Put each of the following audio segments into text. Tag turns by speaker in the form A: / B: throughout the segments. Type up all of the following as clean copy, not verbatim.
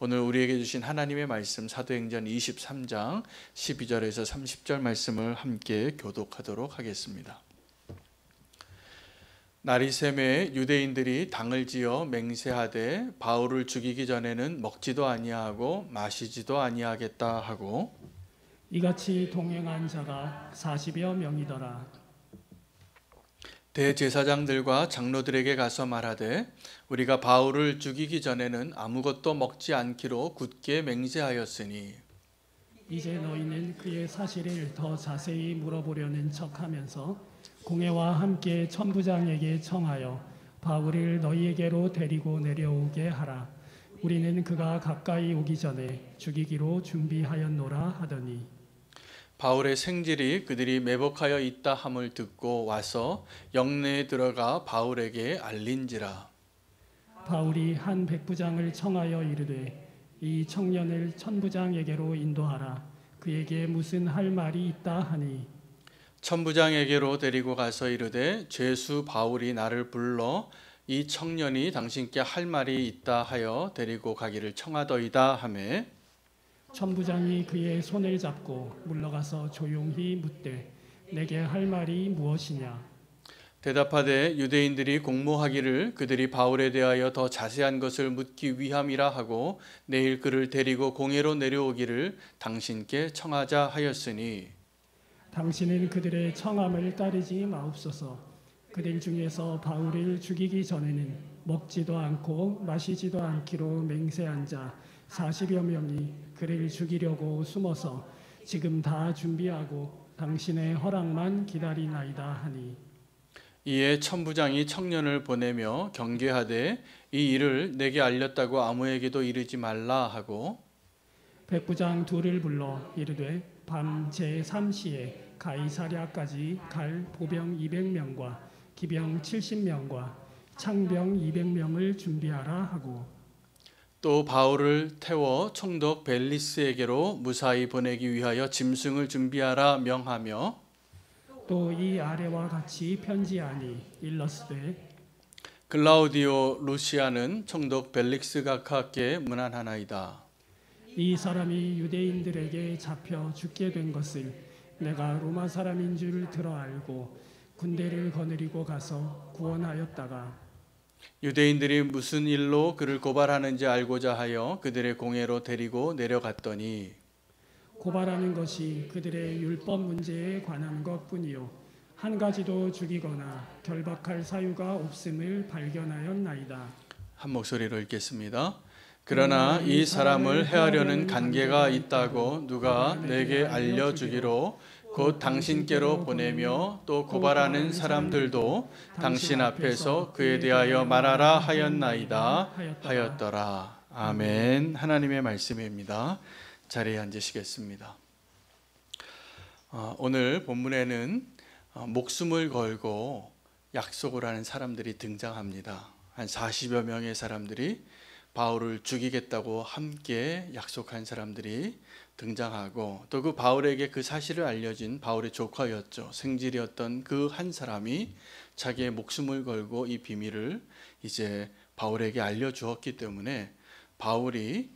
A: 오늘 우리에게 주신 하나님의 말씀 사도행전 23장 12절에서 30절 말씀을 함께 교독하도록 하겠습니다. 날이 새매 유대인들이 당을 지어 맹세하되 바울을 죽이기 전에는 먹지도 아니하고 마시지도 아니하겠다 하고
B: 이같이 동행한 자가 40여 명이더라.
A: 대제사장들과 장로들에게 가서 말하되 우리가 바울을 죽이기 전에는 아무것도 먹지 않기로 굳게 맹세하였으니
B: 이제 너희는 그의 사실을 더 자세히 물어보려는 척하면서 공회와 함께 천부장에게 청하여 바울을 너희에게로 데리고 내려오게 하라. 우리는 그가 가까이 오기 전에 죽이기로 준비하였노라 하더니
A: 바울의 생질이 그들이 매복하여 있다 함을 듣고 와서 영내에 들어가 바울에게 알린지라.
B: 바울이 한 백부장을 청하여 이르되 이 청년을 천부장에게로 인도하라. 그에게 무슨 할 말이 있다 하니
A: 천부장에게로 데리고 가서 이르되 죄수 바울이 나를 불러 이 청년이 당신께 할 말이 있다 하여 데리고 가기를 청하더이다 하매
B: 천부장이 그의 손을 잡고 물러가서 조용히 묻되 내게 할 말이 무엇이냐.
A: 대답하되 유대인들이 공모하기를 그들이 바울에 대하여 더 자세한 것을 묻기 위함이라 하고 내일 그를 데리고 공회로 내려오기를 당신께 청하자 하였으니
B: 당신은 그들의 청함을 따르지 마옵소서. 그들 중에서 바울을 죽이기 전에는 먹지도 않고 마시지도 않기로 맹세한 자 40여 명이 그를 죽이려고 숨어서 지금 다 준비하고 당신의 허락만 기다리나이다 하니
A: 이에 천부장이 청년을 보내며 경계하되 이 일을 내게 알렸다고 아무에게도 이르지 말라 하고
B: 백부장 둘을 불러 이르되 밤 제3시에 가이사랴까지 갈 보병 200명과 기병 70명과 창병 200명을 준비하라 하고
A: 또 바울을 태워 총독 벨리스에게로 무사히 보내기 위하여 짐승을 준비하라 명하며
B: 또 이 아래와 같이 편지하니 일러스되
A: 글라우디오 루시아는 총독 벨릭스 각하께 문안하나이다.
B: 이 사람이 유대인들에게 잡혀 죽게 된 것을 내가 로마 사람인 줄 들어 알고 군대를 거느리고 가서 구원하였다가
A: 유대인들이 무슨 일로 그를 고발하는지 알고자 하여 그들의 공회로 데리고 내려갔더니
B: 고발하는 것이 그들의 율법 문제에 관한 것뿐이요 한 가지도 죽이거나 결박할 사유가 없음을 발견하였나이다.
A: 한 목소리로 읽겠습니다. 그러나 이 사람을 해하려는 관계가 있다고 누가 내게 알려주기로 곧 당신께로 보내며 또 고발하는 사람들도 당신 앞에서 그에 대하여 말하라 하였나이다 하였더라. 아멘. 하나님의 말씀입니다. 자리에 앉으시겠습니다. 오늘 본문에는 목숨을 걸고 약속을 하는 사람들이 등장합니다. 한 40여 명의 사람들이 바울을 죽이겠다고 함께 약속한 사람들이 등장하고 또 그 바울에게 그 사실을 알려진 바울의 조카였죠. 생질이었던 그 한 사람이 자기의 목숨을 걸고 이 비밀을 이제 바울에게 알려주었기 때문에 바울이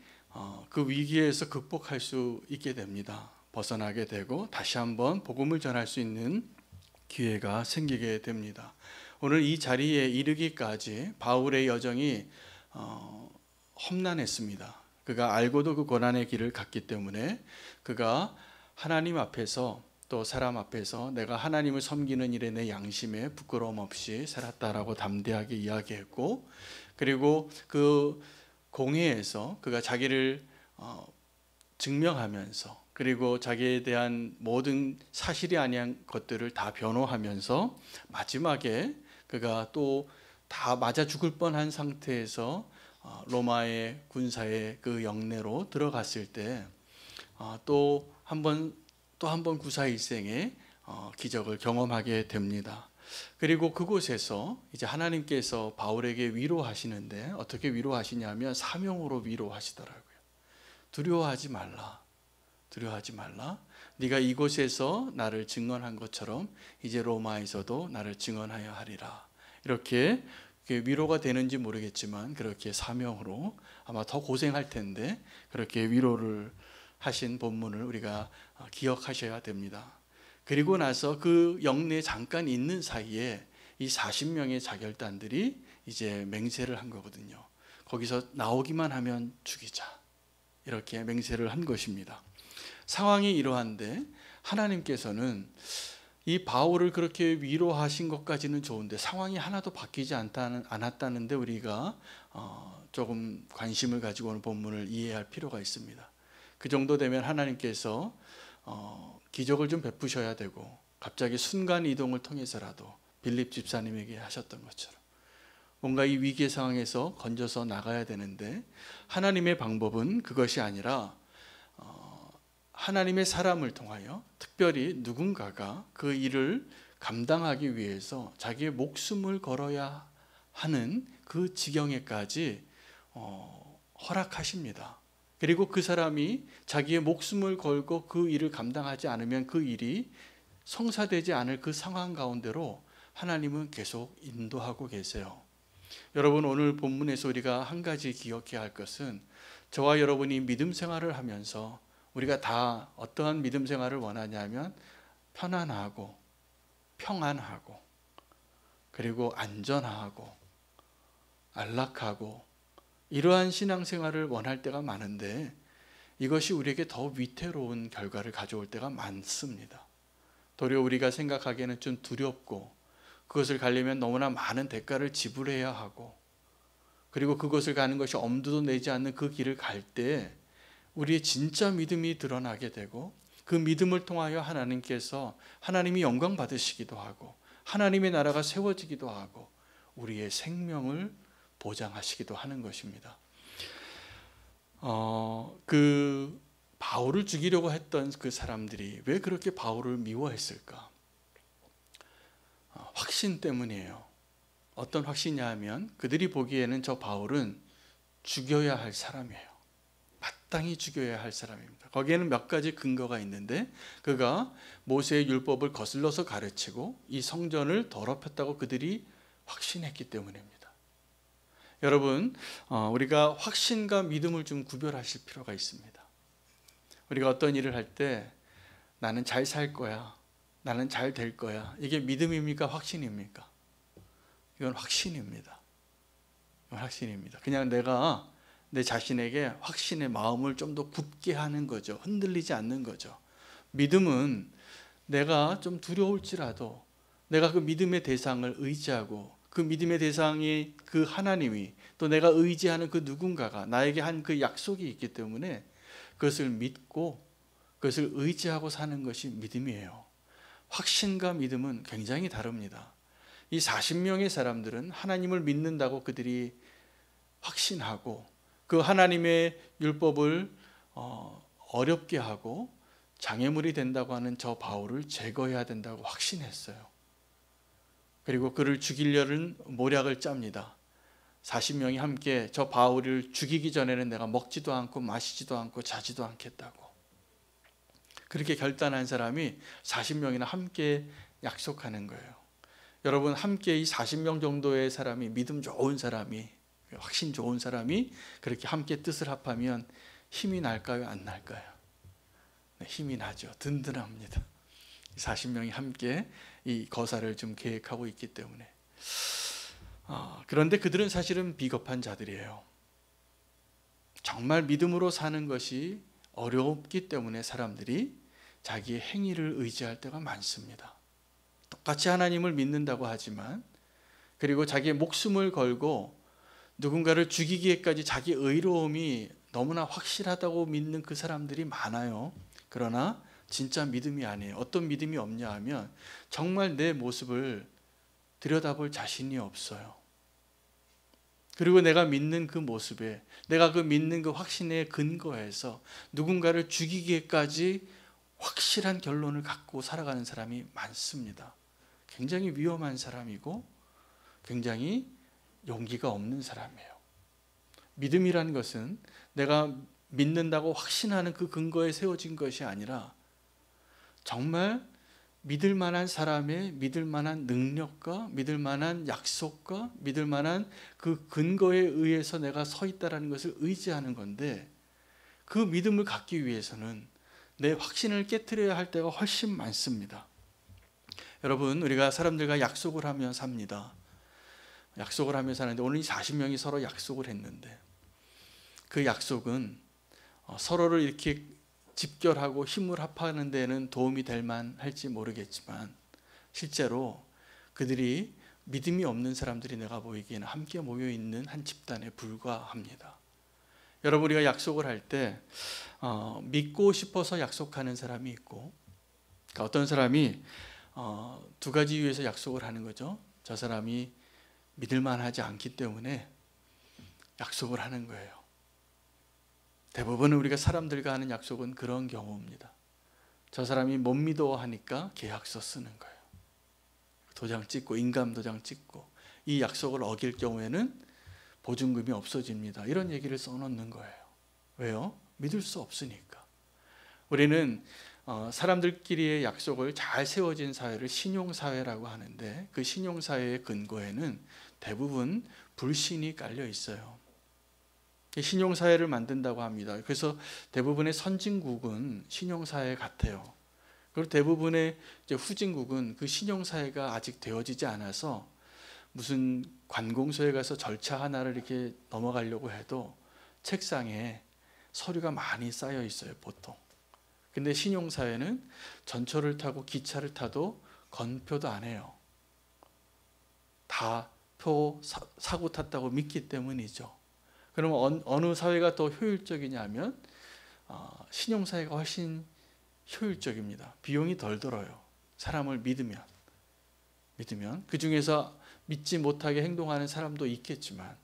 A: 그 위기에서 극복할 수 있게 됩니다. 벗어나게 되고 다시 한번 복음을 전할 수 있는 기회가 생기게 됩니다. 오늘 이 자리에 이르기까지 바울의 여정이 험난했습니다. 그가 알고도 그 고난의 길을 갔기 때문에 그가 하나님 앞에서 또 사람 앞에서 내가 하나님을 섬기는 일에 내 양심에 부끄러움 없이 살았다라고 담대하게 이야기했고 그리고 그 공회에서 그가 자기를 증명하면서 그리고 자기에 대한 모든 사실이 아닌 것들을 다 변호하면서 마지막에 그가 또 다 맞아 죽을 뻔한 상태에서 로마의 군사의 그 영내로 들어갔을 때 또 한 번 구사일생의 기적을 경험하게 됩니다. 그리고 그곳에서 이제 하나님께서 바울에게 위로하시는데 어떻게 위로하시냐면 사명으로 위로하시더라고요. 두려워하지 말라. 두려워하지 말라. 네가 이곳에서 나를 증언한 것처럼 이제 로마에서도 나를 증언하여 하리라. 이렇게 그게 위로가 되는지 모르겠지만 그렇게 사명으로 아마 더 고생할 텐데 그렇게 위로를 하신 본문을 우리가 기억하셔야 됩니다. 그리고 나서 그 영내에 잠깐 있는 사이에 이 40명의 자결단들이 이제 맹세를 한 거거든요. 거기서 나오기만 하면 죽이자, 이렇게 맹세를 한 것입니다. 상황이 이러한데 하나님께서는 이 바울을 그렇게 위로하신 것까지는 좋은데 상황이 하나도 바뀌지 않았다는데 우리가 조금 관심을 가지고 오는 본문을 이해할 필요가 있습니다. 그 정도 되면 하나님께서 기적을 좀 베푸셔야 되고 갑자기 순간 이동을 통해서라도 빌립 집사님에게 하셨던 것처럼 뭔가 이 위기의 상황에서 건져서 나가야 되는데 하나님의 방법은 그것이 아니라 하나님의 사람을 통하여 특별히 누군가가 그 일을 감당하기 위해서 자기의 목숨을 걸어야 하는 그 지경에까지 허락하십니다. 그리고 그 사람이 자기의 목숨을 걸고 그 일을 감당하지 않으면 그 일이 성사되지 않을 그 상황 가운데로 하나님은 계속 인도하고 계세요. 여러분, 오늘 본문에서 우리가 한 가지 기억해야 할 것은 저와 여러분이 믿음 생활을 하면서 우리가 다 어떠한 믿음 생활을 원하냐면 편안하고 평안하고 그리고 안전하고 안락하고 이러한 신앙생활을 원할 때가 많은데 이것이 우리에게 더 위태로운 결과를 가져올 때가 많습니다. 도리어 우리가 생각하기에는 좀 두렵고 그것을 가려면 너무나 많은 대가를 지불해야 하고 그리고 그것을 가는 것이 엄두도 내지 않는 그 길을 갈 때 우리의 진짜 믿음이 드러나게 되고 그 믿음을 통하여 하나님이 영광 받으시기도 하고 하나님의 나라가 세워지기도 하고 우리의 생명을 보장하시기도 하는 것입니다. 그 바울을 죽이려고 했던 그 사람들이 왜 그렇게 바울을 미워했을까? 확신 때문이에요. 어떤 확신이냐 하면 그들이 보기에는 저 바울은 죽여야 할 사람이에요. 마땅히 죽여야 할 사람입니다. 거기에는 몇 가지 근거가 있는데 그가 모세의 율법을 거슬러서 가르치고 이 성전을 더럽혔다고 그들이 확신했기 때문입니다. 여러분, 우리가 확신과 믿음을 좀 구별하실 필요가 있습니다. 우리가 어떤 일을 할 때 나는 잘 살 거야, 나는 잘 될 거야, 이게 믿음입니까? 확신입니까? 이건 확신입니다. 이건 확신입니다. 그냥 내가 내 자신에게 확신의 마음을 좀 더 굳게 하는 거죠. 흔들리지 않는 거죠. 믿음은 내가 좀 두려울지라도 내가 그 믿음의 대상을 의지하고 그 믿음의 대상이 그 하나님이 또 내가 의지하는 그 누군가가 나에게 한 그 약속이 있기 때문에 그것을 믿고 그것을 의지하고 사는 것이 믿음이에요. 확신과 믿음은 굉장히 다릅니다. 이 40명의 사람들은 하나님을 믿는다고 그들이 확신하고 그 하나님의 율법을 어렵게 하고 장애물이 된다고 하는 저 바울을 제거해야 된다고 확신했어요. 그리고 그를 죽이려는 모략을 짭니다. 40명이 함께 저 바울을 죽이기 전에는 내가 먹지도 않고 마시지도 않고 자지도 않겠다고. 그렇게 결단한 사람이 40명이나 함께 약속하는 거예요. 여러분, 함께 이 40명 정도의 사람이, 믿음 좋은 사람이, 확신 좋은 사람이 그렇게 함께 뜻을 합하면 힘이 날까요? 안 날까요? 네, 힘이 나죠. 든든합니다. 40명이 함께 이 거사를 좀 계획하고 있기 때문에. 그런데 그들은 사실은 비겁한 자들이에요. 정말 믿음으로 사는 것이 어렵기 때문에 사람들이 자기의 행위를 의지할 때가 많습니다. 똑같이 하나님을 믿는다고 하지만 그리고 자기의 목숨을 걸고 누군가를 죽이기에까지 자기 의로움이 너무나 확실하다고 믿는 그 사람들이 많아요. 그러나 진짜 믿음이 아니에요. 어떤 믿음이 없냐 하면 정말 내 모습을 들여다볼 자신이 없어요. 그리고 내가 믿는 그 모습에, 내가 그 믿는 그 확신에 근거해서 누군가를 죽이기에까지 확실한 결론을 갖고 살아가는 사람이 많습니다. 굉장히 위험한 사람이고 굉장히 용기가 없는 사람이에요. 믿음이라는 것은 내가 믿는다고 확신하는 그 근거에 세워진 것이 아니라 정말 믿을 만한 사람의 믿을 만한 능력과 믿을 만한 약속과 믿을 만한 그 근거에 의해서 내가 서 있다라는 것을 의지하는 건데, 그 믿음을 갖기 위해서는 내 확신을 깨트려야 할 때가 훨씬 많습니다. 여러분, 우리가 사람들과 약속을 하며 삽니다. 약속을 하며 사는데, 오늘 40명이 서로 약속을 했는데, 그 약속은 서로를 이렇게 집결하고 힘을 합하는 데는 도움이 될 만할지 모르겠지만, 실제로 그들이 믿음이 없는 사람들이 내가 보이기에는 함께 모여 있는 한 집단에 불과합니다. 여러분, 우리가 약속을 할 때 믿고 싶어서 약속하는 사람이 있고, 그러니까 어떤 사람이 두 가지 이유에서 약속을 하는 거죠. 저 사람이 믿을 만하지 않기 때문에 약속을 하는 거예요. 대부분 우리가 사람들과 하는 약속은 그런 경우입니다. 저 사람이 못 믿어 하니까 계약서 쓰는 거예요. 도장 찍고, 인감 도장 찍고, 이 약속을 어길 경우에는 보증금이 없어집니다. 이런 얘기를 써놓는 거예요. 왜요? 믿을 수 없으니까. 우리는 사람들끼리의 약속을 잘 세워진 사회를 신용사회라고 하는데, 그 신용사회의 근거에는 대부분 불신이 깔려 있어요. 신용사회를 만든다고 합니다. 그래서 대부분의 선진국은 신용사회 같아요. 그리고 대부분의 후진국은 그 신용사회가 아직 되어지지 않아서 무슨 관공서에 가서 절차 하나를 이렇게 넘어가려고 해도 책상에 서류가 많이 쌓여 있어요, 보통. 근데 신용사회는 전철을 타고 기차를 타도 건표도 안 해요. 다 표 사고 탔다고 믿기 때문이죠. 그러면 어느 사회가 더 효율적이냐면 신용사회가 훨씬 효율적입니다. 비용이 덜 들어요. 사람을 믿으면. 그 중에서 믿지 못하게 행동하는 사람도 있겠지만,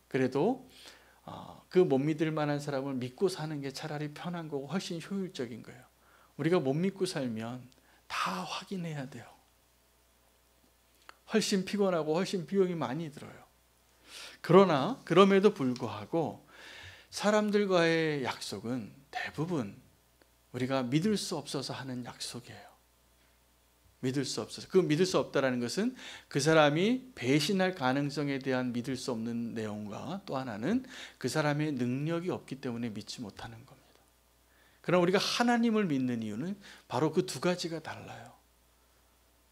A: 그래도 그 못 믿을 만한 사람을 믿고 사는 게 차라리 편한 거고 훨씬 효율적인 거예요. 우리가 못 믿고 살면 다 확인해야 돼요. 훨씬 피곤하고 훨씬 비용이 많이 들어요. 그러나 그럼에도 불구하고 사람들과의 약속은 대부분 우리가 믿을 수 없어서 하는 약속이에요. 믿을 수 없어서. 그 믿을 수 없다는 것은 그 사람이 배신할 가능성에 대한 믿을 수 없는 내용과, 또 하나는 그 사람의 능력이 없기 때문에 믿지 못하는 겁니다. 그럼 우리가 하나님을 믿는 이유는 바로 그 두 가지가 달라요.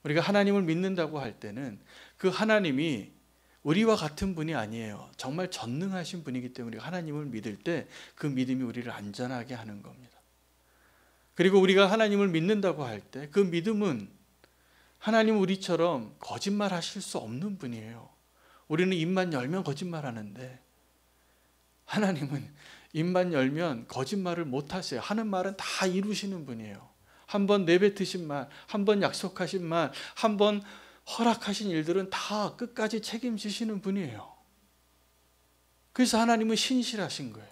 A: 우리가 하나님을 믿는다고 할 때는 그 하나님이 우리와 같은 분이 아니에요. 정말 전능하신 분이기 때문에 우리가 하나님을 믿을 때 그 믿음이 우리를 안전하게 하는 겁니다. 그리고 우리가 하나님을 믿는다고 할 때 그 믿음은, 하나님은 우리처럼 거짓말 하실 수 없는 분이에요. 우리는 입만 열면 거짓말하는데 하나님은 입만 열면 거짓말을 못 하세요. 하는 말은 다 이루시는 분이에요. 한번 내뱉으신 말, 한번 약속하신 말, 한번 허락하신 일들은 다 끝까지 책임지시는 분이에요. 그래서 하나님은 신실하신 거예요.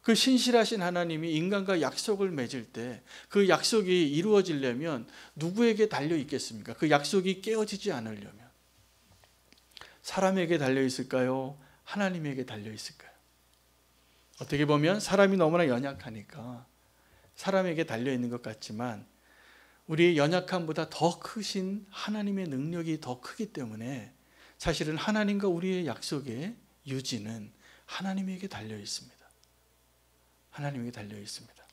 A: 그 신실하신 하나님이 인간과 약속을 맺을 때 그 약속이 이루어지려면 누구에게 달려 있겠습니까? 그 약속이 깨어지지 않으려면 사람에게 달려 있을까요? 하나님에게 달려 있을까요? 어떻게 보면 사람이 너무나 연약하니까 사람에게 달려 있는 것 같지만, 우리의 연약함보다 더 크신 하나님의 능력이 더 크기 때문에 사실은 하나님과 우리의 약속의 유지는 하나님에게 달려 있습니다. 하나님에게 달려 있습니다.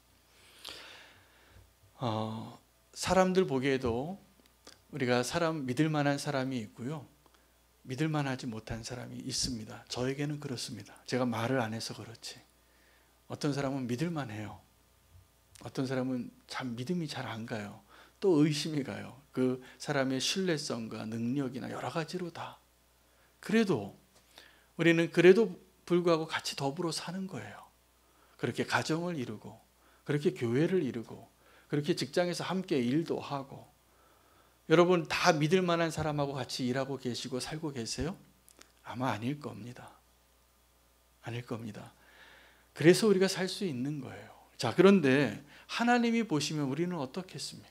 A: 사람들 보기에도 우리가 믿을 만한 사람이 있고요, 믿을 만하지 못한 사람이 있습니다. 저에게는 그렇습니다. 제가 말을 안 해서 그렇지. 어떤 사람은 믿을 만해요. 어떤 사람은 참 믿음이 잘 안 가요. 또 의심이 가요. 그 사람의 신뢰성과 능력이나 여러 가지로 다. 그래도 우리는 그래도 불구하고 같이 더불어 사는 거예요. 그렇게 가정을 이루고, 그렇게 교회를 이루고, 그렇게 직장에서 함께 일도 하고. 여러분 다 믿을 만한 사람하고 같이 일하고 계시고 살고 계세요? 아마 아닐 겁니다. 아닐 겁니다. 그래서 우리가 살 수 있는 거예요. 자, 그런데 하나님이 보시면 우리는 어떻겠습니까?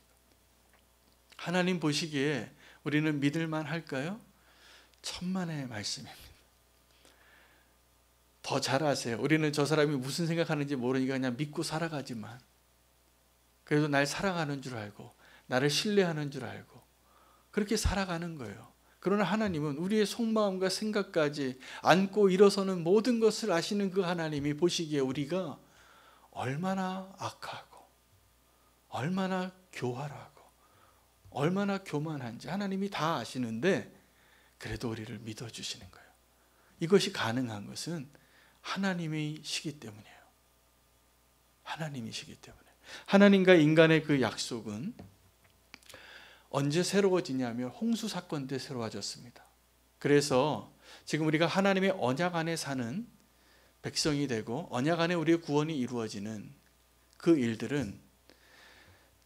A: 하나님 보시기에 우리는 믿을만 할까요? 천만의 말씀입니다. 더 잘 아세요. 우리는 저 사람이 무슨 생각하는지 모르니까 그냥 믿고 살아가지만, 그래도 날 사랑하는 줄 알고 나를 신뢰하는 줄 알고 그렇게 살아가는 거예요. 그러나 하나님은 우리의 속마음과 생각까지 안고 일어서는 모든 것을 아시는 그 하나님이 보시기에 우리가 얼마나 악하고 얼마나 교활하고 얼마나 교만한지 하나님이 다 아시는데 그래도 우리를 믿어주시는 거예요. 이것이 가능한 것은 하나님이시기 때문이에요. 하나님이시기 때문에. 하나님과 인간의 그 약속은 언제 새로워지냐면 홍수 사건 때 새로워졌습니다. 그래서 지금 우리가 하나님의 언약 안에 사는 백성이 되고 언약 안에 우리의 구원이 이루어지는 그 일들은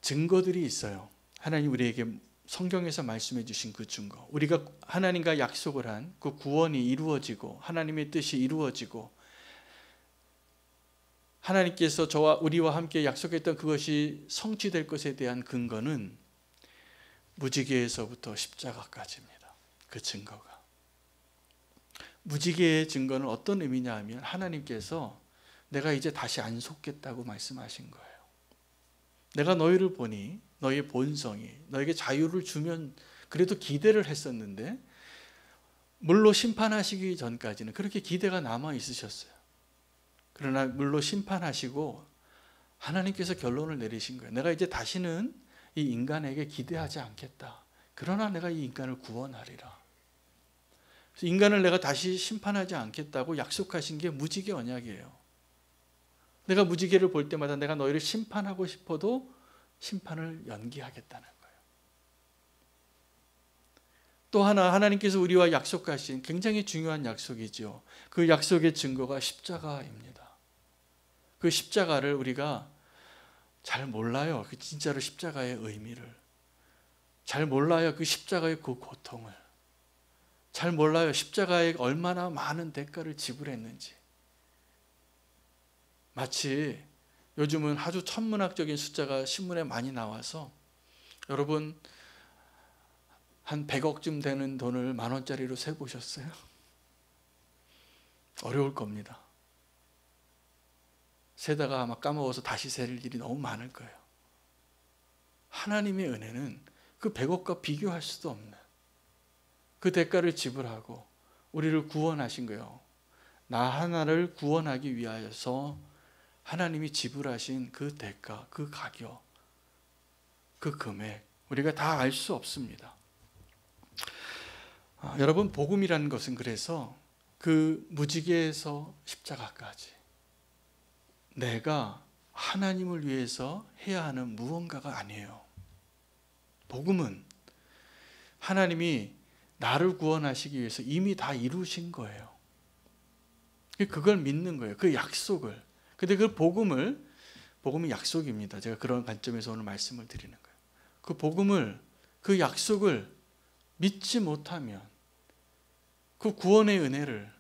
A: 증거들이 있어요. 하나님 우리에게 성경에서 말씀해 주신 그 증거, 우리가 하나님과 약속을 한 그 구원이 이루어지고 하나님의 뜻이 이루어지고 하나님께서 우리와 함께 약속했던 그것이 성취될 것에 대한 근거는 무지개에서부터 십자가까지입니다. 그 증거가. 무지개의 증거는 어떤 의미냐 하면 하나님께서 내가 이제 다시 안 속겠다고 말씀하신 거예요. 내가 너희를 보니 너희의 본성이 너에게 자유를 주면 그래도 기대를 했었는데 물로 심판하시기 전까지는 그렇게 기대가 남아 있으셨어요. 그러나 물로 심판하시고 하나님께서 결론을 내리신 거예요. 내가 이제 다시는 이 인간에게 기대하지 않겠다. 그러나 내가 이 인간을 구원하리라. 그래서 인간을 내가 다시 심판하지 않겠다고 약속하신 게 무지개 언약이에요. 내가 무지개를 볼 때마다 내가 너희를 심판하고 싶어도 심판을 연기하겠다는 거예요. 또 하나 하나님께서 우리와 약속하신 굉장히 중요한 약속이죠. 그 약속의 증거가 십자가입니다. 그 십자가를 우리가 잘 몰라요. 그 진짜로 십자가의 의미를. 잘 몰라요. 그 십자가의 그 고통을. 잘 몰라요. 십자가에 얼마나 많은 대가를 지불했는지. 마치 요즘은 아주 천문학적인 숫자가 신문에 많이 나와서 여러분 한 100억쯤 되는 돈을 10,000원짜리로 세보셨어요? 어려울 겁니다. 세다가 아마 까먹어서 다시 셀 일이 너무 많을 거예요. 하나님의 은혜는 그 100억과 비교할 수도 없는 그 대가를 지불하고 우리를 구원하신 거예요. 나 하나를 구원하기 위하여서 하나님이 지불하신 그 대가, 그 가격, 그 금액 우리가 다 알 수 없습니다. 여러분 복음이라는 것은 그래서 그 무지개에서 십자가까지 내가 하나님을 위해서 해야 하는 무언가가 아니에요. 복음은 하나님이 나를 구원하시기 위해서 이미 다 이루신 거예요. 그걸 믿는 거예요. 그 약속을. 근데 그 복음이 약속입니다. 제가 그런 관점에서 오늘 말씀을 드리는 거예요. 그 복음을, 그 약속을 믿지 못하면 그 구원의 은혜를,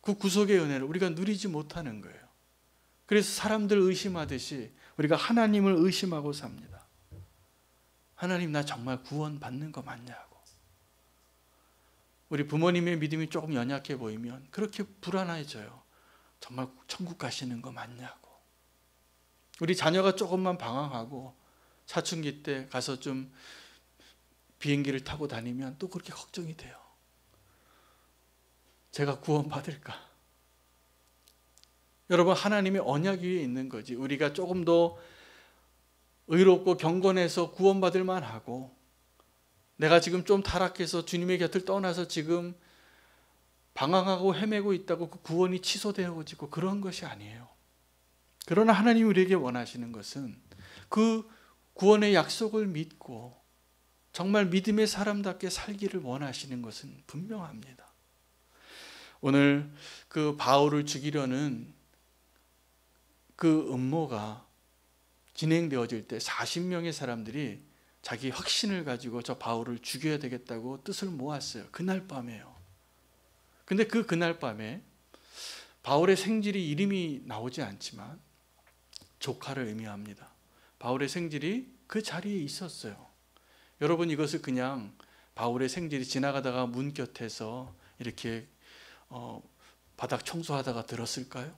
A: 그 구속의 은혜를 우리가 누리지 못하는 거예요. 그래서 사람들 의심하듯이 우리가 하나님을 의심하고 삽니다. 하나님 나 정말 구원받는 거 맞냐고. 우리 부모님의 믿음이 조금 연약해 보이면 그렇게 불안해져요. 정말 천국 가시는 거 맞냐고. 우리 자녀가 조금만 방황하고 사춘기 때 가서 좀 비행기를 타고 다니면 또 그렇게 걱정이 돼요. 제가 구원받을까? 여러분 하나님의 언약 위에 있는 거지. 우리가 조금 더 의롭고 경건해서 구원받을 만하고 내가 지금 좀 타락해서 주님의 곁을 떠나서 지금 방황하고 헤매고 있다고 그 구원이 취소되어지고 그런 것이 아니에요. 그러나 하나님이 우리에게 원하시는 것은 그 구원의 약속을 믿고 정말 믿음의 사람답게 살기를 원하시는 것은 분명합니다. 오늘 그 바울을 죽이려는 그 음모가 진행되어질 때 40명의 사람들이 자기 확신을 가지고 저 바울을 죽여야 되겠다고 뜻을 모았어요. 그날 밤에요. 근데 그날 밤에 바울의 생질이 이름이 나오지 않지만 조카를 의미합니다. 바울의 생질이 그 자리에 있었어요. 여러분 이것을 그냥 바울의 생질이 지나가다가 문 곁에서 이렇게 바닥 청소하다가 들었을까요?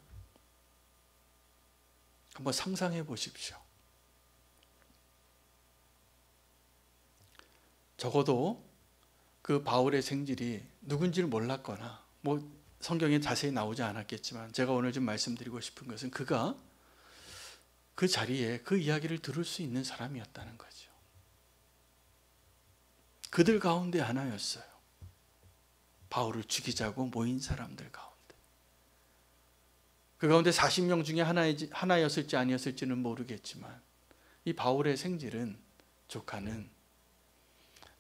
A: 한번 상상해 보십시오. 적어도 그 바울의 생질이 누군지를 몰랐거나 성경에 자세히 나오지 않았겠지만 제가 오늘 좀 말씀드리고 싶은 것은 그가 그 자리에 그 이야기를 들을 수 있는 사람이었다는 거죠. 그들 가운데 하나였어요. 바울을 죽이자고 모인 사람들 가운데. 그 가운데 40명 중에 하나였을지 아니었을지는 모르겠지만 이 바울의 생질은, 조카는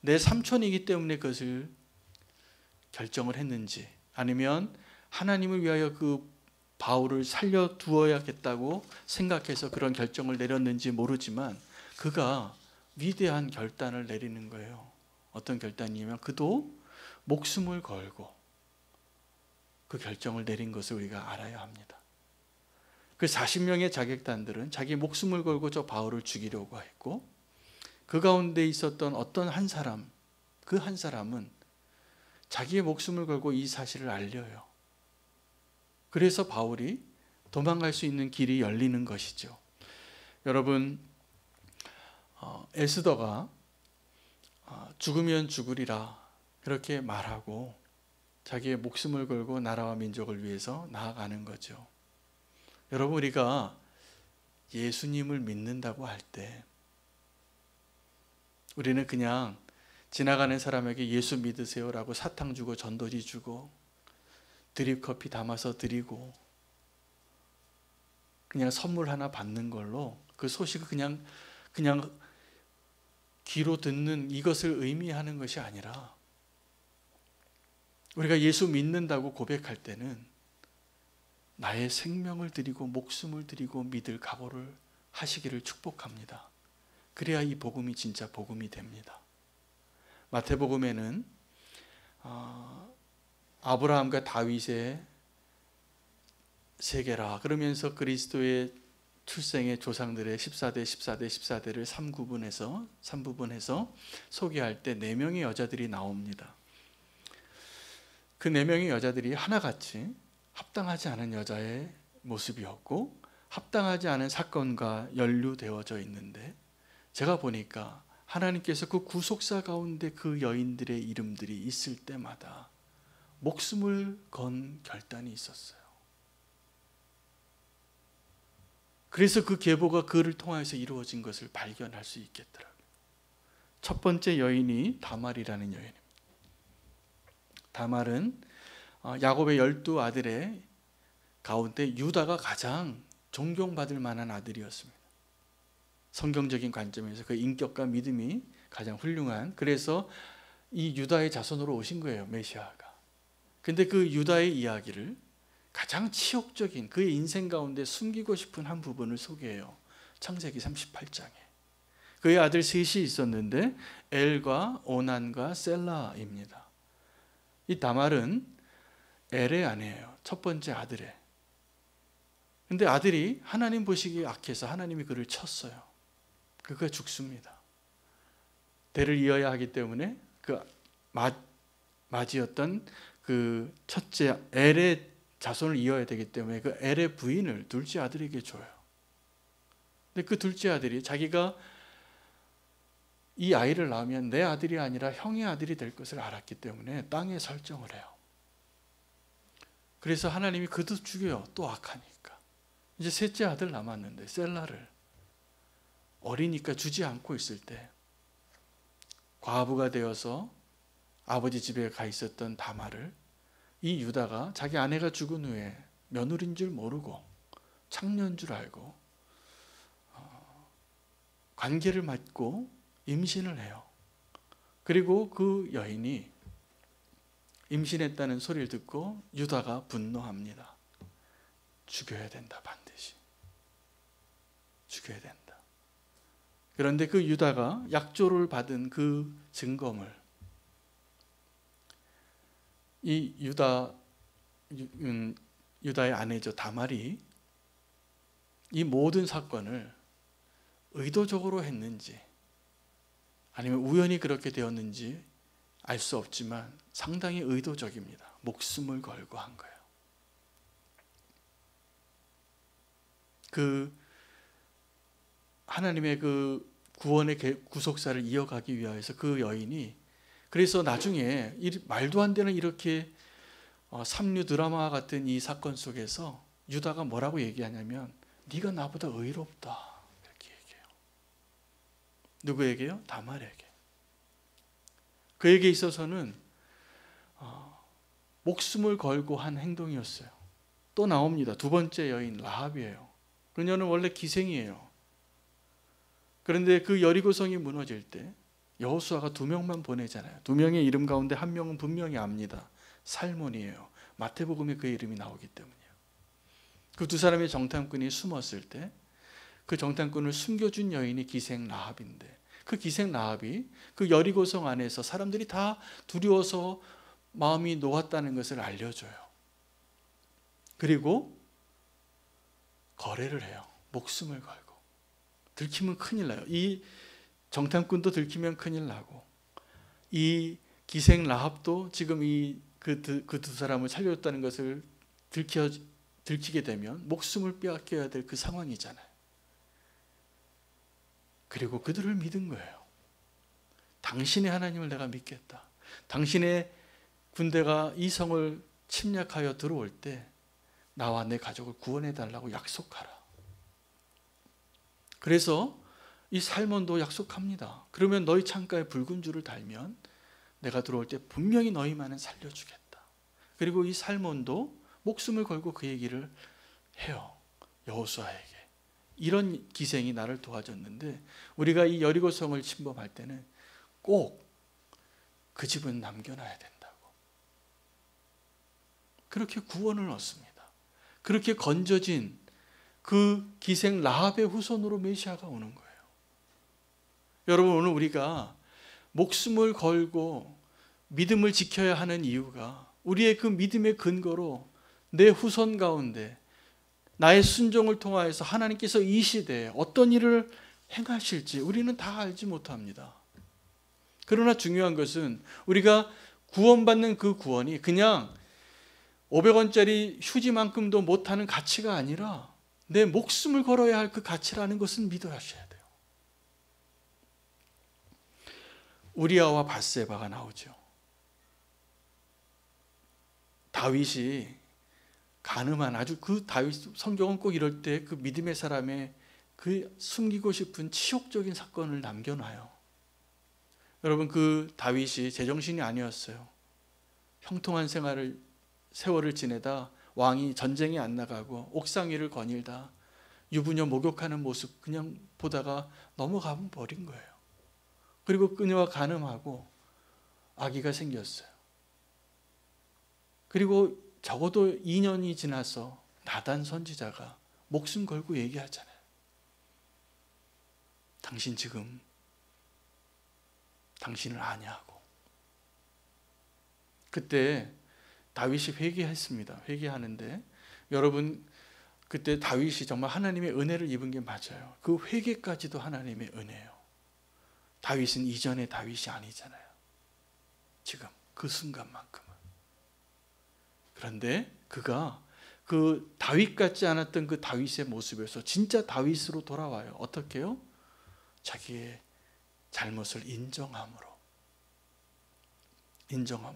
A: 내 삼촌이기 때문에 그것을 결정을 했는지, 아니면 하나님을 위하여 그 바울을 살려두어야겠다고 생각해서 그런 결정을 내렸는지 모르지만 그가 위대한 결단을 내리는 거예요. 어떤 결단이냐면 그도 목숨을 걸고 그 결정을 내린 것을 우리가 알아야 합니다. 그 40명의 자객단들은 자기 목숨을 걸고 저 바울을 죽이려고 했고, 그 가운데 있었던 어떤 한 사람, 그 한 사람은 자기의 목숨을 걸고 이 사실을 알려요. 그래서 바울이 도망갈 수 있는 길이 열리는 것이죠. 여러분, 에스더가 죽으면 죽으리라 그렇게 말하고 자기의 목숨을 걸고 나라와 민족을 위해서 나아가는 거죠. 여러분, 우리가 예수님을 믿는다고 할 때 우리는 그냥 지나가는 사람에게 예수 믿으세요라고 사탕 주고 전도지 주고 드립커피 담아서 드리고 그냥 선물 하나 받는 걸로 그 소식을 그냥 귀로 듣는 이것을 의미하는 것이 아니라, 우리가 예수 믿는다고 고백할 때는 나의 생명을 드리고 목숨을 드리고 믿을 각오를 하시기를 축복합니다. 그래야 이 복음이 진짜 복음이 됩니다. 마태복음에는 아브라함과 다윗의 세계라 그러면서 그리스도의 출생의 조상들의 14대 3부분해서 소개할 때 4명의 여자들이 나옵니다. 그 4명의 여자들이 하나같이 합당하지 않은 여자의 모습이었고 합당하지 않은 사건과 연루되어져 있는데, 제가 보니까 하나님께서 그 구속사 가운데 그 여인들의 이름들이 있을 때마다 목숨을 건 결단이 있었어요. 그래서 그 계보가 그를 통해서 이루어진 것을 발견할 수 있겠더라고요. 첫 번째 여인이 다말이라는 여인입니다. 다말은 야곱의 12아들의 가운데 유다가 가장 존경받을 만한 아들이었습니다. 성경적인 관점에서 그 인격과 믿음이 가장 훌륭한, 그래서 이 유다의 자손으로 오신 거예요, 메시아가. 근데 그 유다의 이야기를 가장 치욕적인 그의 인생 가운데 숨기고 싶은 한 부분을 소개해요. 창세기 38장에. 그의 아들 셋이 있었는데 엘과 오난과 셀라입니다. 이 다말은 엘의 아내예요. 첫 번째 아들의. 근데 아들이 하나님 보시기에 악해서 하나님이 그를 쳤어요. 그가 죽습니다. 대를 이어야 하기 때문에 그 맏이었던 그 첫째 엘의 자손을 이어야 되기 때문에 그 엘의 부인을 둘째 아들에게 줘요. 근데 그 둘째 아들이 자기가 이 아이를 낳으면 내 아들이 아니라 형의 아들이 될 것을 알았기 때문에 땅에 설정을 해요. 그래서 하나님이 그도 죽여요. 또 악하니까. 이제 셋째 아들 남았는데 셀라를 어리니까 주지 않고 있을 때 과부가 되어서 아버지 집에 가 있었던 다말을 이 유다가 자기 아내가 죽은 후에 며느리인 줄 모르고 창녀인 줄 알고 관계를 맺고 임신을 해요. 그리고 그 여인이 임신했다는 소리를 듣고 유다가 분노합니다. 죽여야 된다, 반드시. 죽여야 된다. 그런데 그 유다가 약조를 받은 그 증거물, 이 유다의 아내죠, 다말이 이 모든 사건을 의도적으로 했는지 아니면 우연히 그렇게 되었는지 알 수 없지만 상당히 의도적입니다. 목숨을 걸고 한 거예요. 그 하나님의 그 구원의 구속사를 이어가기 위하여서 그 여인이, 그래서 나중에 말도 안 되는 이렇게 삼류 드라마 같은 이 사건 속에서 유다가 뭐라고 얘기하냐면 네가 나보다 의롭다 이렇게 얘기해요. 누구에게요? 다말에게. 그에게 있어서는 목숨을 걸고 한 행동이었어요. 또 나옵니다. 두 번째 여인 라합이에요. 그녀는 원래 기생이에요. 그런데 그 여리고성이 무너질 때 여호수아가 2명만 보내잖아요. 2명의 이름 가운데 1명은 분명히 압니다. 살몬이에요. 마태복음에 그의 이름이 나오기 때문이에요. 그 두 사람의 정탐꾼이 숨었을 때 그 정탐꾼을 숨겨준 여인이 기생 라합인데, 그 기생 라합이 그 여리고성 안에서 사람들이 다 두려워서 마음이 놓았다는 것을 알려줘요. 그리고 거래를 해요. 목숨을 걸고. 들키면 큰일 나요. 이 정탐꾼도 들키면 큰일 나고, 이 기생 라합도 지금 그 두 사람을 살려줬다는 것을 들키게 되면 목숨을 빼앗겨야 될 그 상황이잖아요. 그리고 그들을 믿은 거예요. 당신의 하나님을 내가 믿겠다. 당신의 군대가 이 성을 침략하여 들어올 때 나와 내 가족을 구원해 달라고 약속하라. 그래서 이 살몬도 약속합니다. 그러면 너희 창가에 붉은 줄을 달면 내가 들어올 때 분명히 너희만은 살려주겠다. 그리고 이 살몬도 목숨을 걸고 그 얘기를 해요. 여호수아에게. 이런 기생이 나를 도와줬는데 우리가 이 여리고성을 침범할 때는 꼭 그 집은 남겨놔야 된다고. 그렇게 구원을 얻습니다. 그렇게 건져진 그 기생 라합의 후손으로 메시아가 오는 거예요. 여러분, 오늘 우리가 목숨을 걸고 믿음을 지켜야 하는 이유가 우리의 그 믿음의 근거로 내 후손 가운데 나의 순종을 통하여서 하나님께서 이 시대에 어떤 일을 행하실지 우리는 다 알지 못합니다. 그러나 중요한 것은 우리가 구원받는 그 구원이 그냥 500원짜리 휴지만큼도 못하는 가치가 아니라 내 목숨을 걸어야 할 그 가치라는 것은 믿어야셔야 돼요. 우리아와 밧세바가 나오죠. 다윗이 가늠한 아주 그 다윗, 성경은 꼭 이럴 때 그 믿음의 사람의 그 숨기고 싶은 치욕적인 사건을 남겨놔요. 여러분, 그 다윗이 제정신이 아니었어요. 형통한 세월을 지내다 왕이 전쟁에 안 나가고 옥상 위를 거닐다 유부녀 목욕하는 모습 그냥 보다가 넘어가 버린 거예요. 그리고 그녀와 간음하고 아기가 생겼어요. 그리고 적어도 2년이 지나서 나단 선지자가 목숨 걸고 얘기하잖아요. 당신 지금 당신을 아냐고. 그때 다윗이 회개했습니다. 회개하는데 여러분, 그때 다윗이 정말 하나님의 은혜를 입은 게 맞아요. 그 회개까지도 하나님의 은혜예요. 다윗은 이전의 다윗이 아니잖아요. 지금 그 순간만큼은. 그런데 그가 그 다윗 같지 않았던 그 다윗의 모습에서 진짜 다윗으로 돌아와요. 어떻게 해요? 자기의 잘못을 인정함으로.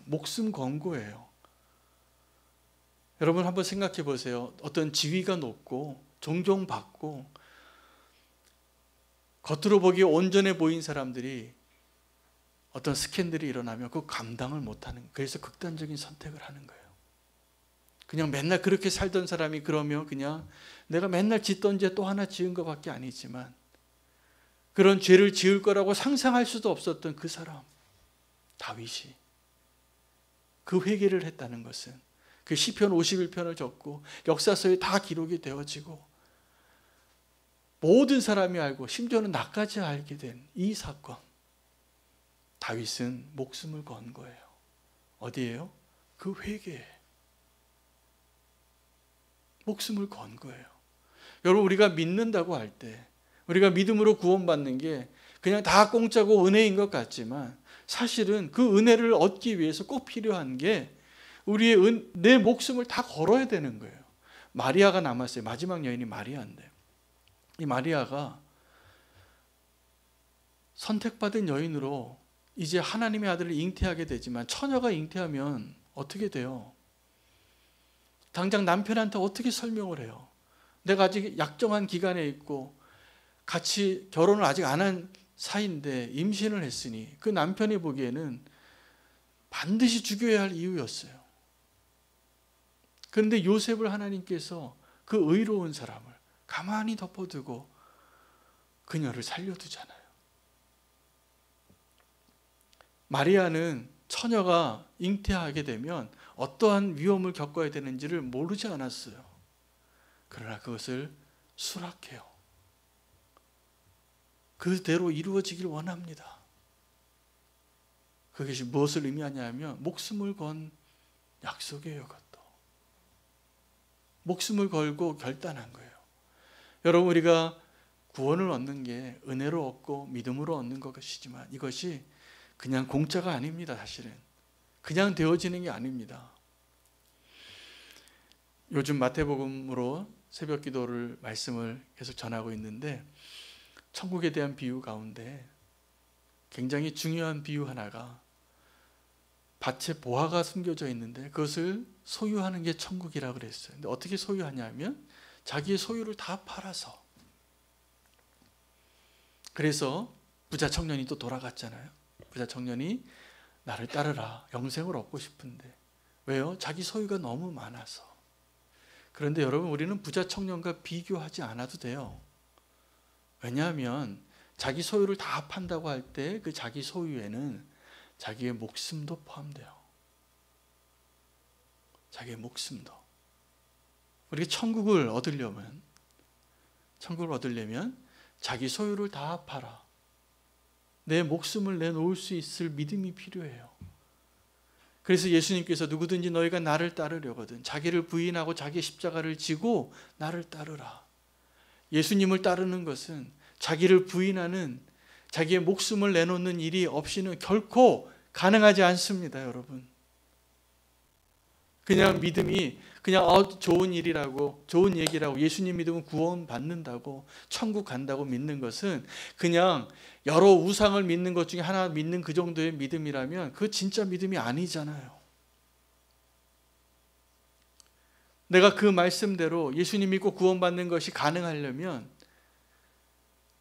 A: 목숨 건 거예요. 여러분 한번 생각해 보세요. 어떤 지위가 높고 존경받고 겉으로 보기에 온전해 보인 사람들이 어떤 스캔들이 일어나면 그 감당을 못하는, 그래서 극단적인 선택을 하는 거예요. 그냥 맨날 그렇게 살던 사람이 그러면 그냥 내가 맨날 짓던 죄 또 하나 지은 것밖에 아니지만 그런 죄를 지을 거라고 상상할 수도 없었던 그 사람 다윗이 그 회개를 했다는 것은 그 시편 51편을 적고 역사서에 다 기록이 되어지고 모든 사람이 알고 심지어는 나까지 알게 된 이 사건, 다윗은 목숨을 건 거예요. 어디예요? 그 회개에 목숨을 건 거예요. 여러분, 우리가 믿는다고 할 때 우리가 믿음으로 구원받는 게 그냥 다 공짜고 은혜인 것 같지만 사실은 그 은혜를 얻기 위해서 꼭 필요한 게 우리의 내 목숨을 다 걸어야 되는 거예요. 마리아가 남았어요. 마지막 여인이 마리아인데 이 마리아가 선택받은 여인으로 이제 하나님의 아들을 잉태하게 되지만 처녀가 잉태하면 어떻게 돼요? 당장 남편한테 어떻게 설명을 해요? 내가 아직 약정한 기간에 있고 같이 결혼을 아직 안 한 사이인데 임신을 했으니 그 남편이 보기에는 반드시 죽여야 할 이유였어요. 그런데 요셉을 하나님께서 그 의로운 사람을 가만히 덮어두고 그녀를 살려두잖아요. 마리아는 처녀가 잉태하게 되면 어떠한 위험을 겪어야 되는지를 모르지 않았어요. 그러나 그것을 수락해요. 그대로 이루어지길 원합니다. 그것이 무엇을 의미하냐면 목숨을 건 약속이에요. 그것도 목숨을 걸고 결단한 거예요. 여러분, 우리가 구원을 얻는 게 은혜로 얻고 믿음으로 얻는 것이지만 이것이 그냥 공짜가 아닙니다. 사실은 그냥 되어지는 게 아닙니다. 요즘 마태복음으로 새벽 기도를 말씀을 계속 전하고 있는데 천국에 대한 비유 가운데 굉장히 중요한 비유 하나가 밭에 보화가 숨겨져 있는데 그것을 소유하는 게 천국이라고 그랬어요. 근데 어떻게 소유하냐면 자기의 소유를 다 팔아서. 그래서 부자 청년이 또 돌아갔잖아요. 부자 청년이 나를 따르라. 영생을 얻고 싶은데. 왜요? 자기 소유가 너무 많아서. 그런데 여러분, 우리는 부자 청년과 비교하지 않아도 돼요. 왜냐하면 자기 소유를 다 판다고 할 때 그 자기 소유에는 자기의 목숨도 포함돼요. 자기의 목숨도. 우리가 천국을 얻으려면 자기 소유를 다 팔아 내 목숨을 내놓을 수 있을 믿음이 필요해요. 그래서 예수님께서 누구든지 너희가 나를 따르려거든 자기를 부인하고 자기 십자가를 지고 나를 따르라. 예수님을 따르는 것은 자기를 부인하는, 자기의 목숨을 내놓는 일이 없이는 결코 가능하지 않습니다. 여러분, 그냥 믿음이 그냥 좋은 일이라고, 좋은 얘기라고, 예수님 믿으면 구원 받는다고, 천국 간다고 믿는 것은 그냥 여러 우상을 믿는 것 중에 하나 믿는 그 정도의 믿음이라면 그거 진짜 믿음이 아니잖아요. 내가 그 말씀대로 예수님 믿고 구원받는 것이 가능하려면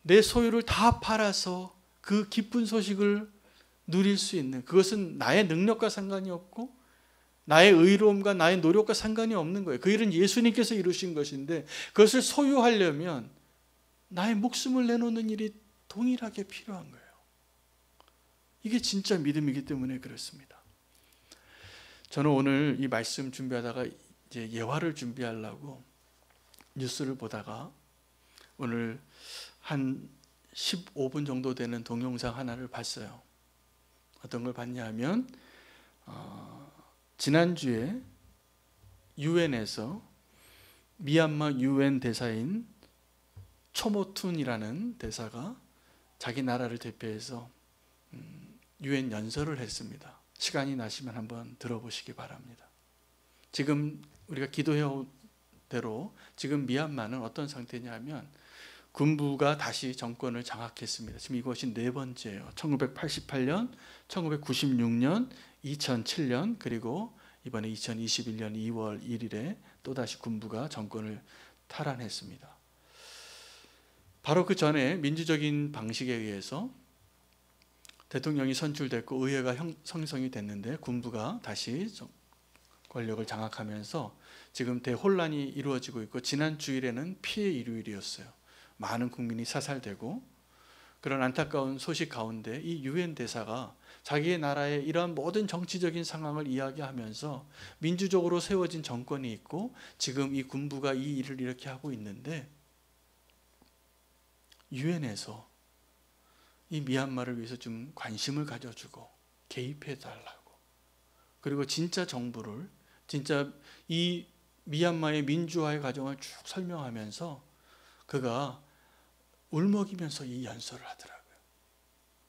A: 내 소유를 다 팔아서 그 기쁜 소식을 누릴 수 있는, 그것은 나의 능력과 상관이 없고 나의 의로움과 나의 노력과 상관이 없는 거예요. 그 일은 예수님께서 이루신 것인데 그것을 소유하려면 나의 목숨을 내놓는 일이 동일하게 필요한 거예요. 이게 진짜 믿음이기 때문에 그렇습니다. 저는 오늘 이 말씀 준비하다가 이제 예화를 준비하려고 뉴스를 보다가 오늘 한 15분 정도 되는 동영상 하나를 봤어요. 어떤 걸 봤냐 하면 지난주에 유엔에서 미얀마 유엔 대사인 초모툰이라는 대사가 자기 나라를 대표해서 유엔 연설을 했습니다. 시간이 나시면 한번 들어보시기 바랍니다. 지금 우리가 기도해온 대로 지금 미얀마는 어떤 상태냐 하면 군부가 다시 정권을 장악했습니다. 지금 이것이 네 번째예요. 1988년, 1996년, 2007년 그리고 이번에 2021년 2월 1일에 또다시 군부가 정권을 탈환했습니다. 바로 그 전에 민주적인 방식에 의해서 대통령이 선출됐고 의회가 형성이 됐는데 군부가 다시 권력을 장악하면서 지금 대혼란이 이루어지고 있고 지난 주일에는 피해 일요일이었어요. 많은 국민이 사살되고 그런 안타까운 소식 가운데 이 유엔 대사가 자기의 나라의 이러한 모든 정치적인 상황을 이야기하면서 민주적으로 세워진 정권이 있고 지금 이 군부가 이 일을 이렇게 하고 있는데 유엔에서 이 미얀마를 위해서 좀 관심을 가져주고 개입해 달라고, 그리고 진짜 정부를, 진짜 이 미얀마의 민주화의 과정을 쭉 설명하면서 그가 울먹이면서 이 연설을 하더라고요.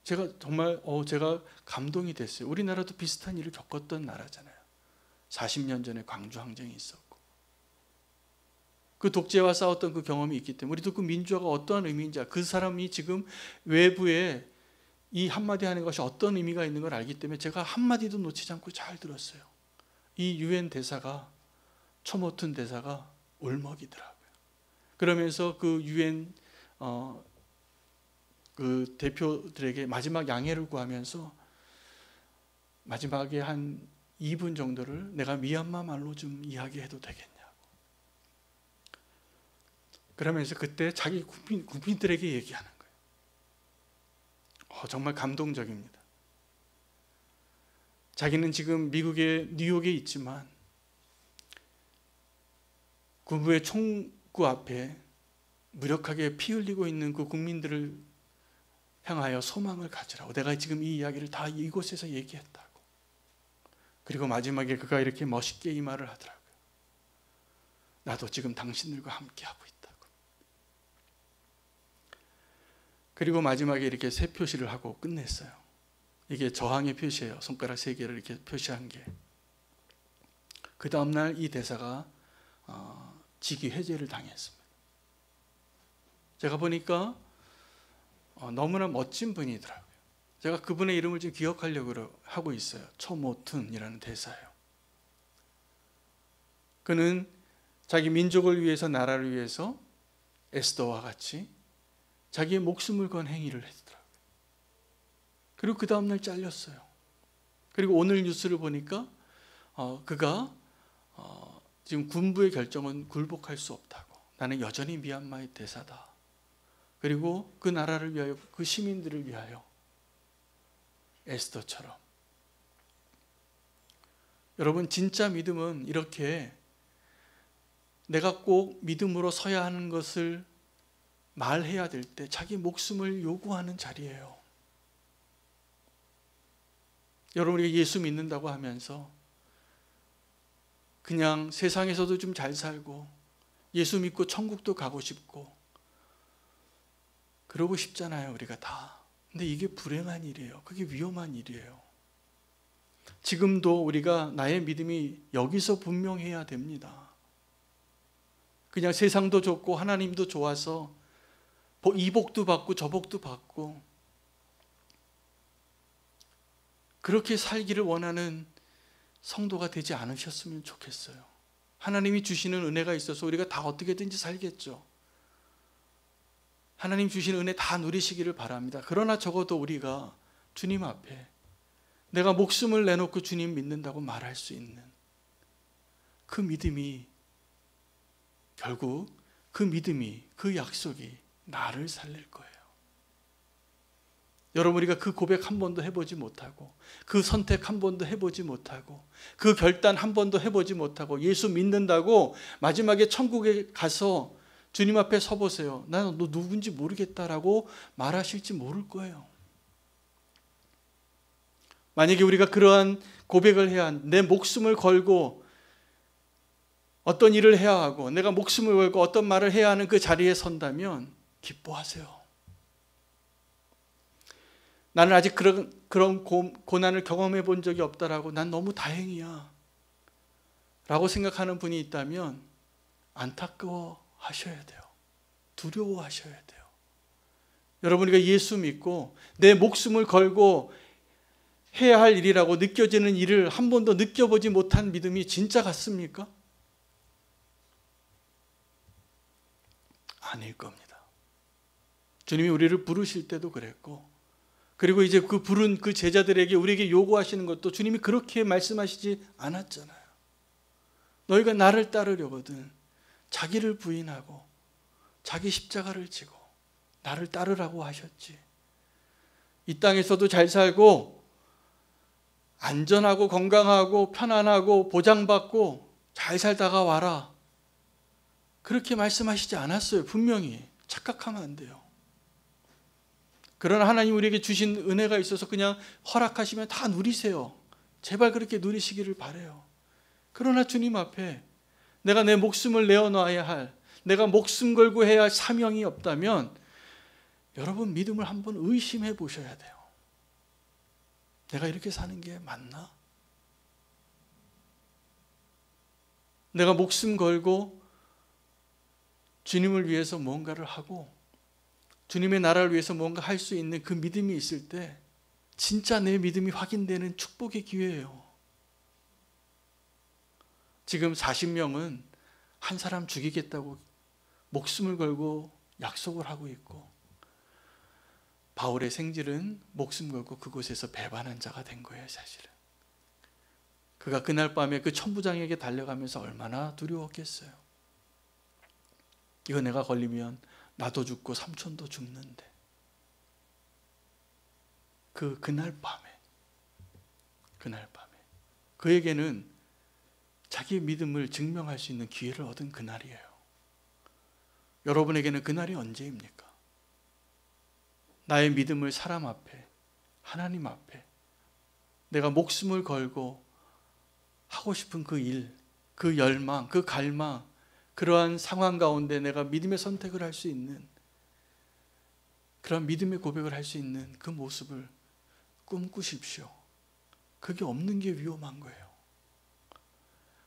A: 제가 정말 제가 감동이 됐어요. 우리나라도 비슷한 일을 겪었던 나라잖아요. 40년 전에 광주 항쟁이 있었고 그 독재와 싸웠던 그 경험이 있기 때문에 우리도 그 민주화가 어떠한 의미인지, 그 사람이 지금 외부에 이 한마디 하는 것이 어떤 의미가 있는 걸 알기 때문에 제가 한마디도 놓치지 않고 잘 들었어요. 이 유엔 대사가, 처모튼 대사가 울먹이더라고요. 그러면서 그 유엔 그 대표들에게 마지막 양해를 구하면서 마지막에 한 2분 정도를 내가 미얀마 말로 좀 이야기해도 되겠냐고. 그러면서 그때 자기 국민들에게 얘기하는 거예요. 정말 감동적입니다. 자기는 지금 미국의 뉴욕에 있지만 군부의 총구 앞에 무력하게 피 흘리고 있는 그 국민들을 향하여 소망을 가지라고, 내가 지금 이 이야기를 다 이곳에서 얘기했다고. 그리고 마지막에 그가 이렇게 멋있게 이 말을 하더라고요. 나도 지금 당신들과 함께하고 있다고. 그리고 마지막에 이렇게 세 표시를 하고 끝냈어요. 이게 저항의 표시예요. 손가락 3개를 이렇게 표시한 게. 그 다음날 이 대사가 직위 해제를 당했습니다. 제가 보니까 너무나 멋진 분이더라고요. 제가 그분의 이름을 좀 기억하려고 하고 있어요. 처모튼이라는 대사예요. 그는 자기 민족을 위해서, 나라를 위해서 에스더와 같이 자기의 목숨을 건 행위를 했더라고요. 그리고 그 다음날 잘렸어요. 그리고 오늘 뉴스를 보니까 그가 지금 군부의 결정은 굴복할 수 없다고, 나는 여전히 미얀마의 대사다. 그리고 그 나라를 위하여, 그 시민들을 위하여 에스더처럼. 여러분, 진짜 믿음은 이렇게 내가 꼭 믿음으로 서야 하는 것을 말해야 될 때 자기 목숨을 요구하는 자리예요. 여러분, 우리가 예수 믿는다고 하면서 그냥 세상에서도 좀 잘 살고 예수 믿고 천국도 가고 싶고 그러고 싶잖아요, 우리가 다. 근데 이게 불행한 일이에요. 그게 위험한 일이에요. 지금도 우리가 나의 믿음이 여기서 분명해야 됩니다. 그냥 세상도 좋고 하나님도 좋아서 이 복도 받고 저 복도 받고 그렇게 살기를 원하는 성도가 되지 않으셨으면 좋겠어요. 하나님이 주시는 은혜가 있어서 우리가 다 어떻게든지 살겠죠. 하나님 주신 은혜 다 누리시기를 바랍니다. 그러나 적어도 우리가 주님 앞에 내가 목숨을 내놓고 주님 믿는다고 말할 수 있는 그 믿음이, 결국 그 믿음이, 그 약속이 나를 살릴 거예요. 여러분, 우리가 그 고백 한 번도 해보지 못하고, 그 선택 한 번도 해보지 못하고, 그 결단 한 번도 해보지 못하고 예수 믿는다고 마지막에 천국에 가서 주님 앞에 서보세요. 나는 너 누군지 모르겠다라고 말하실지 모를 거예요. 만약에 우리가 그러한 고백을 해야, 내 목숨을 걸고 어떤 일을 해야 하고 내가 목숨을 걸고 어떤 말을 해야 하는 그 자리에 선다면 기뻐하세요. 나는 아직 그런 고난을 경험해 본 적이 없다라고, 난 너무 다행이야 라고 생각하는 분이 있다면 안타까워 하셔야 돼요. 두려워하셔야 돼요. 여러분, 우리가 예수 믿고 내 목숨을 걸고 해야 할 일이라고 느껴지는 일을 한 번도 느껴보지 못한 믿음이 진짜 같습니까? 아닐 겁니다. 주님이 우리를 부르실 때도 그랬고, 그리고 이제 그 부른 그 제자들에게 우리에게 요구하시는 것도 주님이 그렇게 말씀하시지 않았잖아요. 너희가 나를 따르려거든 자기를 부인하고 자기 십자가를 지고 나를 따르라고 하셨지. 이 땅에서도 잘 살고 안전하고 건강하고 편안하고 보장받고 잘 살다가 와라, 그렇게 말씀하시지 않았어요. 분명히 착각하면 안 돼요. 그러나 하나님 우리에게 주신 은혜가 있어서 그냥 허락하시면 다 누리세요. 제발 그렇게 누리시기를 바라요. 그러나 주님 앞에 내가 내 목숨을 내어놔야 할, 내가 목숨 걸고 해야 할 사명이 없다면 여러분, 믿음을 한번 의심해 보셔야 돼요. 내가 이렇게 사는 게 맞나? 내가 목숨 걸고 주님을 위해서 뭔가를 하고 주님의 나라를 위해서 뭔가 할 수 있는 그 믿음이 있을 때 진짜 내 믿음이 확인되는 축복의 기회예요. 지금 40명은 한 사람 죽이겠다고 목숨을 걸고 약속을 하고 있고, 바울의 생질은 목숨 걸고 그곳에서 배반한 자가 된 거예요. 사실은 그가 그날 밤에 그 천부장에게 달려가면서 얼마나 두려웠겠어요. 이거 내가 걸리면 나도 죽고 삼촌도 죽는데. 그날 밤에 그에게는 자기의 믿음을 증명할 수 있는 기회를 얻은 그날이에요. 여러분에게는 그날이 언제입니까? 나의 믿음을 사람 앞에, 하나님 앞에 내가 목숨을 걸고 하고 싶은 그 일, 그 열망, 그 갈망, 그러한 상황 가운데 내가 믿음의 선택을 할 수 있는, 그런 믿음의 고백을 할 수 있는 그 모습을 꿈꾸십시오. 그게 없는 게 위험한 거예요.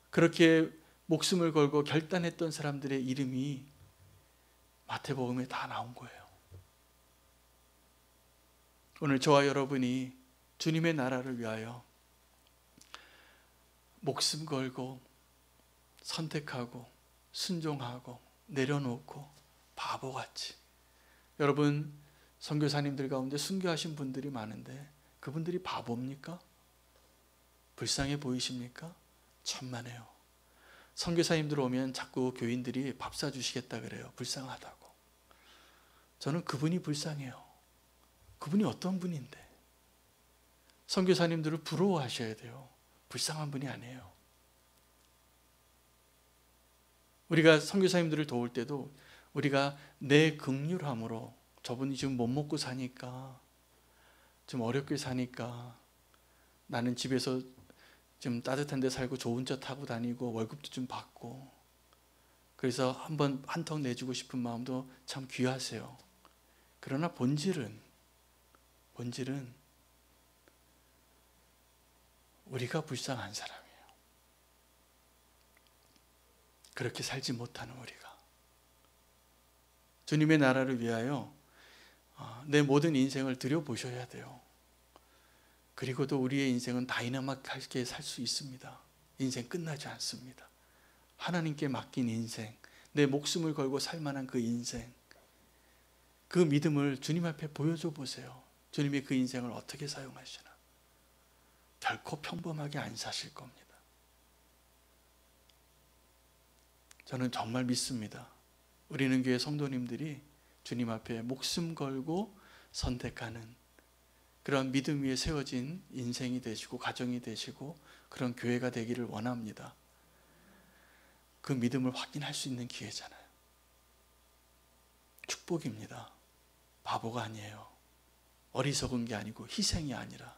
A: 그렇게 목숨을 걸고 결단했던 사람들의 이름이 마태복음에 다 나온 거예요. 오늘 저와 여러분이 주님의 나라를 위하여 목숨 걸고 선택하고 순종하고 내려놓고 바보같이, 여러분 선교사님들 가운데 순교하신 분들이 많은데 그분들이 바보입니까? 불쌍해 보이십니까? 천만에요. 선교사님들 오면 자꾸 교인들이 밥 사주시겠다 그래요. 불쌍하다고. 저는 그분이 불쌍해요. 그분이 어떤 분인데. 선교사님들을 부러워하셔야 돼요. 불쌍한 분이 아니에요. 우리가 선교사님들을 도울 때도 우리가 내 긍휼함으로, 저분이 지금 못 먹고 사니까, 좀 어렵게 사니까, 나는 집에서 좀 따뜻한 데 살고 좋은 차 타고 다니고 월급도 좀 받고, 그래서 한번 한턱 내주고 싶은 마음도 참 귀하세요. 그러나 본질은 우리가 불쌍한 사람이에요. 그렇게 살지 못하는 우리가. 주님의 나라를 위하여 내 모든 인생을 들여보셔야 돼요. 그리고도 우리의 인생은 다이나믹하게 살 수 있습니다. 인생 끝나지 않습니다. 하나님께 맡긴 인생, 내 목숨을 걸고 살 만한 그 인생, 그 믿음을 주님 앞에 보여줘 보세요. 주님이 그 인생을 어떻게 사용하시나. 결코 평범하게 안 사실 겁니다. 저는 정말 믿습니다. 우리는 교회 성도님들이 주님 앞에 목숨 걸고 선택하는 그런 믿음 위에 세워진 인생이 되시고 가정이 되시고 그런 교회가 되기를 원합니다. 그 믿음을 확인할 수 있는 기회잖아요. 축복입니다. 바보가 아니에요. 어리석은 게 아니고 희생이 아니라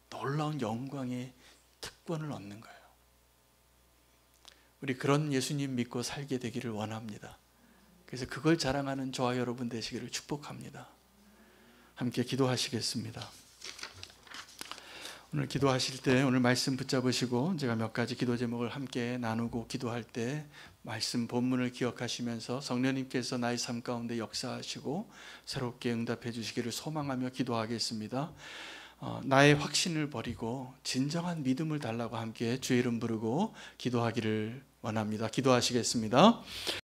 A: 놀라운 영광의 특권을 얻는 거예요. 우리 그런 예수님 믿고 살게 되기를 원합니다. 그래서 그걸 자랑하는 저와 여러분 되시기를 축복합니다. 함께 기도하시겠습니다. 오늘 기도하실 때 오늘 말씀 붙잡으시고 제가 몇 가지 기도 제목을 함께 나누고 기도할 때 말씀 본문을 기억하시면서 성령님께서 나의 삶 가운데 역사하시고 새롭게 응답해 주시기를 소망하며 기도하겠습니다. 나의 확신을 버리고 진정한 믿음을 달라고 함께 주의 이름 부르고 기도하기를 원합니다. 기도하시겠습니다.